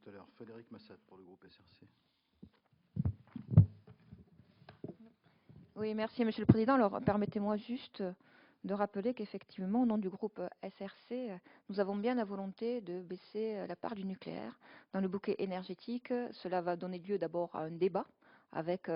tout à l'heure. Frédéric Massat pour le groupe SRC. Oui, merci Monsieur le Président. Alors, permettez-moi juste de rappeler qu'effectivement, au nom du groupe SRC, nous avons bien la volonté de baisser la part du nucléaire dans le bouquet énergétique. Cela va donner lieu d'abord à un débat avec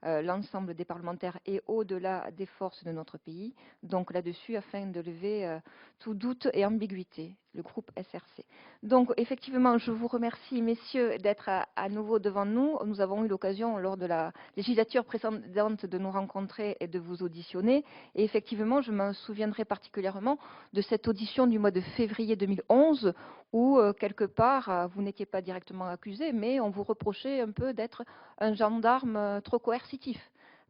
l'ensemble des parlementaires et au-delà des forces de notre pays. Donc là-dessus, afin de lever tout doute et ambiguïté, le groupe SRC. Donc effectivement, je vous remercie, messieurs, d'être à nouveau devant nous. Nous avons eu l'occasion, lors de la législature précédente, de nous rencontrer et de vous auditionner. Et effectivement, je me souviendrai particulièrement de cette audition du mois de février 2011, où, quelque part, vous n'étiez pas directement accusé, mais on vous reprochait un peu d'être un gendarme trop coercitif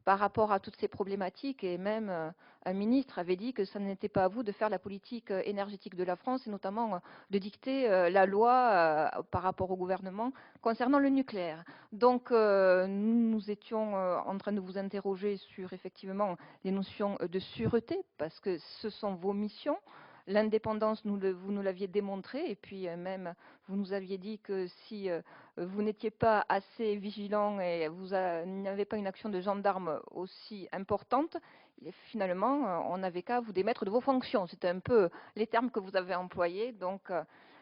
par rapport à toutes ces problématiques, et même un ministre avait dit que ça n'était pas à vous de faire la politique énergétique de la France, et notamment de dicter la loi par rapport au gouvernement concernant le nucléaire. Donc nous étions en train de vous interroger sur effectivement les notions de sûreté, parce que ce sont vos missions. L'indépendance, vous nous l'aviez démontré, et puis même vous nous aviez dit que si vous n'étiez pas assez vigilant et vous n'avez pas une action de gendarme aussi importante, et finalement, on n'avait qu'à vous démettre de vos fonctions. C'était un peu les termes que vous avez employés. Donc,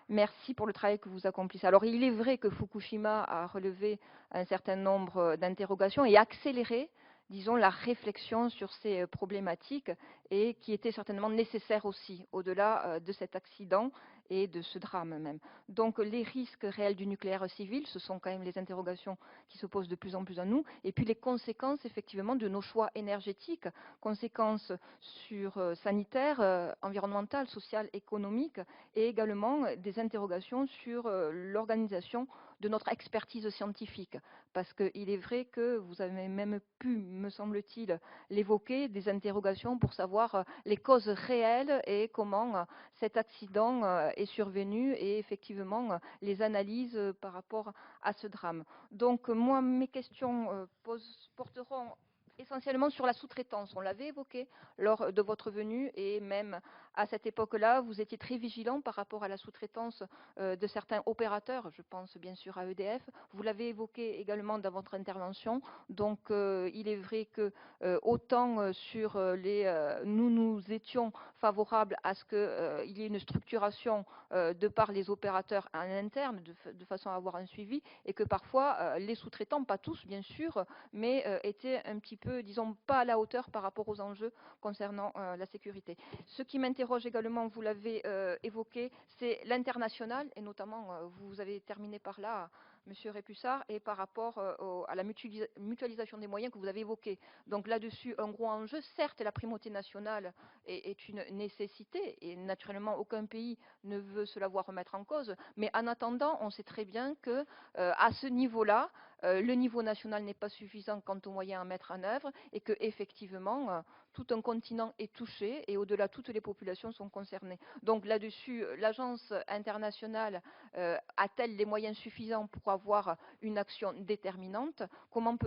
merci pour le travail que vous accomplissez. Alors, il est vrai que Fukushima a relevé un certain nombre d'interrogations et accéléré, disons, la réflexion sur ces problématiques, et qui était certainement nécessaire aussi, au-delà de cet accident et de ce drame même. Donc les risques réels du nucléaire civil, ce sont quand même les interrogations qui se posent de plus en plus à nous, et puis les conséquences effectivement de nos choix énergétiques, conséquences sanitaires, environnementales, sociales, économiques, et également des interrogations sur l'organisation de notre expertise scientifique. Parce qu'il est vrai que vous avez même pu, me semble-t-il, l'évoquer, des interrogations pour savoir les causes réelles et comment cet accident est survenu, et effectivement les analyses par rapport à ce drame. Donc moi, mes questions porteront essentiellement sur la sous-traitance. On l'avait évoqué lors de votre venue, et même à cette époque-là, vous étiez très vigilant par rapport à la sous-traitance de certains opérateurs. Je pense bien sûr à EDF. Vous l'avez évoqué également dans votre intervention. Donc il est vrai que autant sur nous étions favorables à ce qu'il y ait une structuration de par les opérateurs en interne, de façon à avoir un suivi, et que parfois les sous-traitants, pas tous bien sûr, mais étaient un petit peu, disons, pas à la hauteur par rapport aux enjeux concernant la sécurité. Ce qui m'interroge également, vous l'avez évoqué, c'est l'international, et notamment, vous avez terminé par là, Monsieur Répussard, et par rapport à la mutualisation des moyens que vous avez évoqué. Donc là-dessus, un gros enjeu. Certes, la primauté nationale est une nécessité, et naturellement, aucun pays ne veut se la voir remettre en cause. Mais en attendant, on sait très bien que à ce niveau-là, le niveau national n'est pas suffisant quant aux moyens à mettre en œuvre, et que effectivement, tout un continent est touché, et au-delà, toutes les populations sont concernées. Donc là-dessus, l'agence internationale a-t-elle les moyens suffisants pour avoir une action déterminante? Comment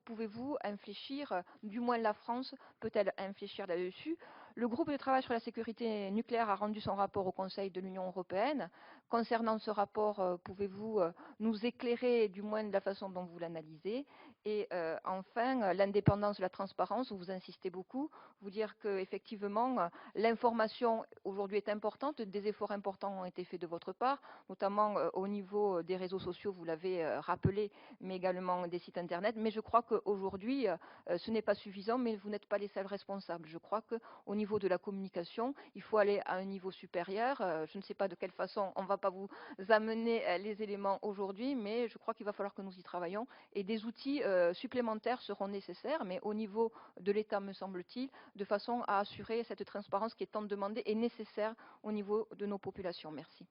pouvez-vous infléchir, du moins la France peut-elle infléchir là-dessus? Le groupe de travail sur la sécurité nucléaire a rendu son rapport au Conseil de l'Union européenne. Concernant ce rapport, pouvez-vous nous éclairer, du moins de la façon dont vous l'analysez? Et enfin, l'indépendance, la transparence, où vous insistez beaucoup, vous dire qu'effectivement, l'information aujourd'hui est importante, des efforts importants ont été faits de votre part, notamment au niveau des réseaux sociaux, vous l'avez rappelé, mais également des sites internet. Mais je crois qu'aujourd'hui, ce n'est pas suffisant, mais vous n'êtes pas les seuls responsables. Je crois qu'au niveau de la communication, il faut aller à un niveau supérieur. Je ne sais pas de quelle façon, on ne va pas vous amener les éléments aujourd'hui, mais je crois qu'il va falloir que nous y travaillions, et des outils supplémentaires seront nécessaires, mais au niveau de l'État, me semble-t-il, de façon à assurer cette transparence qui est tant demandée et nécessaire au niveau de nos populations. Merci.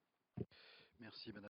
Merci, Madame.